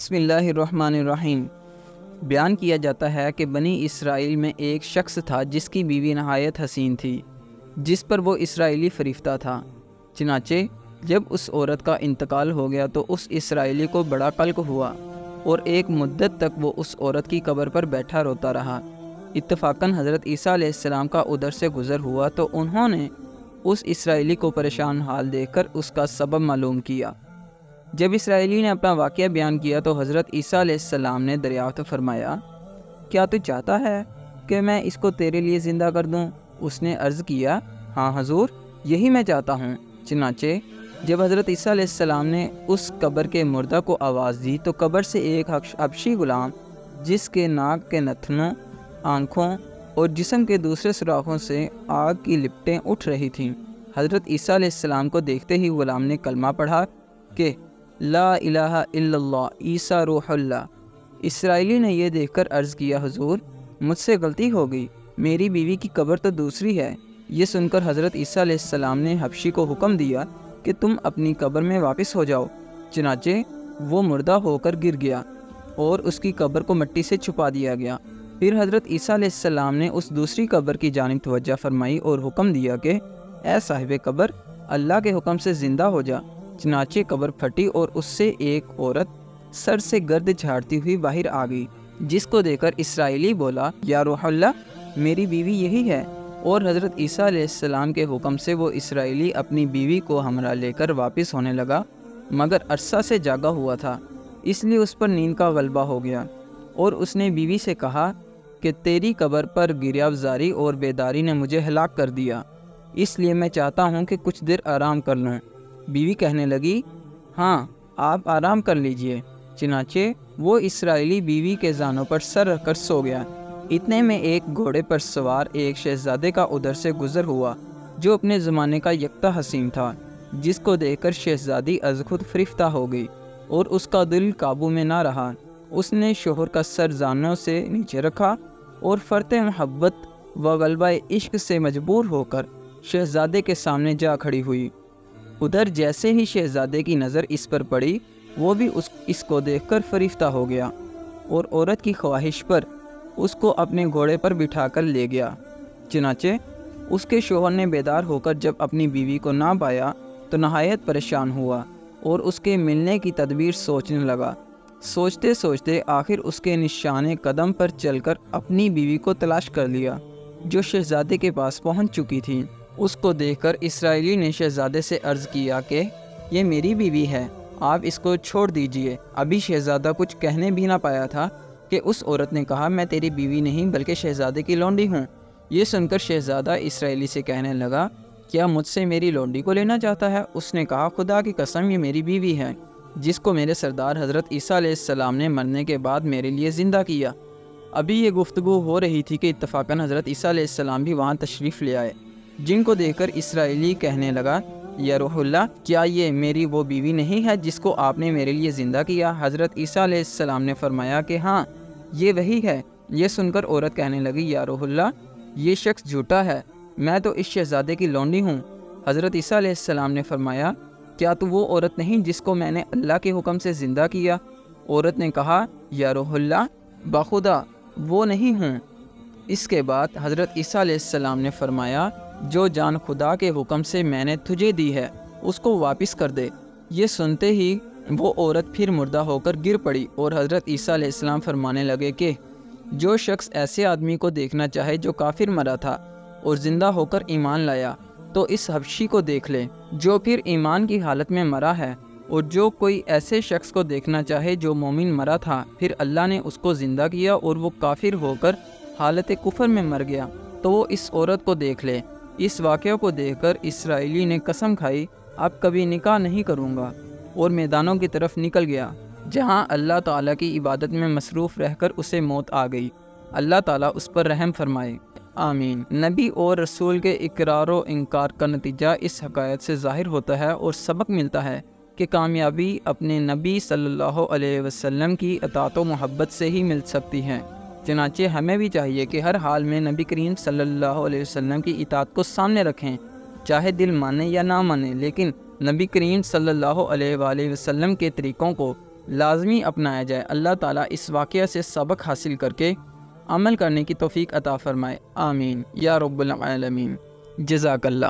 بسم اللہ الرحمن الرحیم۔ بیان کیا جاتا ہے کہ بنی اسرائیل میں ایک شخص تھا جس کی بیوی نہایت حسین تھی، جس پر وہ اسرائیلی فریفتہ تھا۔ چنانچہ جب اس عورت کا انتقال ہو گیا تو اس اسرائیلی کو بڑا قلق ہوا اور ایک مدت تک وہ اس عورت کی قبر پر بیٹھا روتا رہا۔ اتفاقاً حضرت عیسیٰ علیہ السلام کا ادھر سے گزر ہوا تو انہوں نے اس اسرائیلی کو پریشان حال دیکھ کر اس کا سبب معلوم کیا۔ جب اسرائیلی نے اپنا واقعہ بیان کیا تو حضرت عیسیٰ علیہ السلام نے دریافت فرمایا، کیا تو چاہتا ہے کہ میں اس کو تیرے لیے زندہ کر دوں؟ اس نے عرض کیا، ہاں حضور، یہی میں چاہتا ہوں۔ چنانچہ جب حضرت عیسیٰ علیہ السلام نے اس قبر کے مردہ کو آواز دی تو قبر سے ایک حبشی غلام، جس کے ناک کے نتنوں، آنکھوں اور جسم کے دوسرے سوراخوں سے آگ کی لپٹیں اٹھ رہی تھیں، حضرت عیسیٰ علیہ السلام کو دیکھتے ہی غلام نے کلمہ پڑھا کہ لا الہ الا اللہ عیسیٰ روح اللہ۔ اسرائیلی نے یہ دیکھ کر عرض کیا، حضور، مجھ سے غلطی ہو گئی، میری بیوی کی قبر تو دوسری ہے۔ یہ سن کر حضرت عیسیٰ علیہ السلام نے حبشی کو حکم دیا کہ تم اپنی قبر میں واپس ہو جاؤ۔ چنانچہ وہ مردہ ہو کر گر گیا اور اس کی قبر کو مٹی سے چھپا دیا گیا۔ پھر حضرت عیسیٰ علیہ السلام نے اس دوسری قبر کی جانب توجہ فرمائی اور حکم دیا کہ اے صاحب قبر، اللہ کے حکم سے زندہ ہو جا۔ چنانچہ قبر پھٹی اور اس سے ایک عورت سر سے گرد جھاڑتی ہوئی باہر آ گئی، جس کو دیکھ کر اسرائیلی بولا، یا روح اللہ، میری بیوی یہی ہے۔ اور حضرت عیسیٰ علیہ السلام کے حکم سے وہ اسرائیلی اپنی بیوی کو ہمراہ لے کر واپس ہونے لگا، مگر عرصہ سے جاگا ہوا تھا، اس لیے اس پر نیند کا غلبہ ہو گیا، اور اس نے بیوی سے کہا کہ تیری قبر پر گریہ افزاری اور بیداری نے مجھے ہلاک کر دیا، اس لیے میں چاہتا ہوں کہ کچھ دیر آرام کر لوں۔ بیوی کہنے لگی، ہاں، آپ آرام کر لیجئے۔ چنانچہ وہ اسرائیلی بیوی کے زانوں پر سر رکھ کر سو گیا۔ اتنے میں ایک گھوڑے پر سوار ایک شہزادے کا ادھر سے گزر ہوا، جو اپنے زمانے کا یکتا حسین تھا، جس کو دیکھ کر شہزادی از خود فریفتہ ہو گئی اور اس کا دل قابو میں نہ رہا۔ اس نے شوہر کا سر زانوں سے نیچے رکھا اور فرط محبت و غلبہ عشق سے مجبور ہو کر شہزادے کے سامنے جا کھڑی ہوئی۔ ادھر جیسے ہی شہزادے کی نظر اس پر پڑی، وہ بھی اس کو دیکھ کر فریفتہ ہو گیا اور عورت کی خواہش پر اس کو اپنے گھوڑے پر بٹھا کر لے گیا۔ چنانچہ اس کے شوہر نے بیدار ہو کر جب اپنی بیوی کو نہ پایا تو نہایت پریشان ہوا اور اس کے ملنے کی تدبیر سوچنے لگا۔ سوچتے سوچتے آخر اس کے نشان قدم پر چل کر اپنی بیوی کو تلاش کر لیا، جو شہزادے کے پاس پہنچ چکی تھی۔ اس کو دیکھ کر اسرائیلی نے شہزادے سے عرض کیا کہ یہ میری بیوی ہے، آپ اس کو چھوڑ دیجئے۔ ابھی شہزادہ کچھ کہنے بھی نہ پایا تھا کہ اس عورت نے کہا، میں تیری بیوی نہیں بلکہ شہزادے کی لونڈی ہوں۔ یہ سن کر شہزادہ اسرائیلی سے کہنے لگا، کیا مجھ سے میری لونڈی کو لینا چاہتا ہے؟ اس نے کہا، خدا کی قسم، یہ میری بیوی ہے، جس کو میرے سردار حضرت عیسیٰ علیہ السلام نے مرنے کے بعد میرے لیے زندہ کیا۔ ابھی یہ گفتگو ہو رہی تھی کہ اتفاقاً حضرت عیسیٰ علیہ السلام بھی وہاں تشریف لے آئے، جن کو دیکھ کر اسرائیلی کہنے لگا، یا روح اللہ، کیا یہ میری وہ بیوی نہیں ہے جس کو آپ نے میرے لیے زندہ کیا؟ حضرت عیسیٰ علیہ السلام نے فرمایا کہ ہاں، یہ وہی ہے۔ یہ سن کر عورت کہنے لگی، یا روح اللہ، یہ شخص جھوٹا ہے، میں تو اس شہزادے کی لونڈی ہوں۔ حضرت عیسیٰ علیہ السلام نے فرمایا، کیا تو وہ عورت نہیں جس کو میں نے اللہ کے حکم سے زندہ کیا؟ عورت نے کہا، یا روح اللہ، بخدا وہ نہیں ہوں۔ اس کے بعد حضرت عیسیٰ علیہ السلام نے فرمایا، جو جان خدا کے حکم سے میں نے تجھے دی ہے اس کو واپس کر دے۔ یہ سنتے ہی وہ عورت پھر مردہ ہو کر گر پڑی اور حضرت عیسیٰ علیہ السلام فرمانے لگے کہ جو شخص ایسے آدمی کو دیکھنا چاہے جو کافر مرا تھا اور زندہ ہو کر ایمان لایا، تو اس حبشی کو دیکھ لے جو پھر ایمان کی حالت میں مرا ہے، اور جو کوئی ایسے شخص کو دیکھنا چاہے جو مومن مرا تھا، پھر اللہ نے اس کو زندہ کیا اور وہ کافر ہو کر حالت کفر میں مر گیا، تو وہ اس عورت کو دیکھ لے۔ اس واقعہ کو دیکھ کر اسرائیلی نے قسم کھائی، اب کبھی نکاح نہیں کروں گا، اور میدانوں کی طرف نکل گیا، جہاں اللہ تعالیٰ کی عبادت میں مصروف رہ کر اسے موت آ گئی۔ اللہ تعالیٰ اس پر رحم فرمائے، آمین۔ نبی اور رسول کے اقرار و انکار کا نتیجہ اس حقائق سے ظاہر ہوتا ہے اور سبق ملتا ہے کہ کامیابی اپنے نبی صلی اللہ علیہ وسلم کی اطاعت و محبت سے ہی مل سکتی ہے۔ چنانچہ ہمیں بھی چاہیے کہ ہر حال میں نبی کریم صلی اللہ علیہ وسلم کی اطاعت کو سامنے رکھیں، چاہے دل مانے یا نہ مانے، لیکن نبی کریم صلی اللہ علیہ وآلہ وسلم کے طریقوں کو لازمی اپنایا جائے۔ اللہ تعالیٰ اس واقعہ سے سبق حاصل کر کے عمل کرنے کی توفیق عطا فرمائے، آمین یا رب العالمین۔ جزاک اللہ۔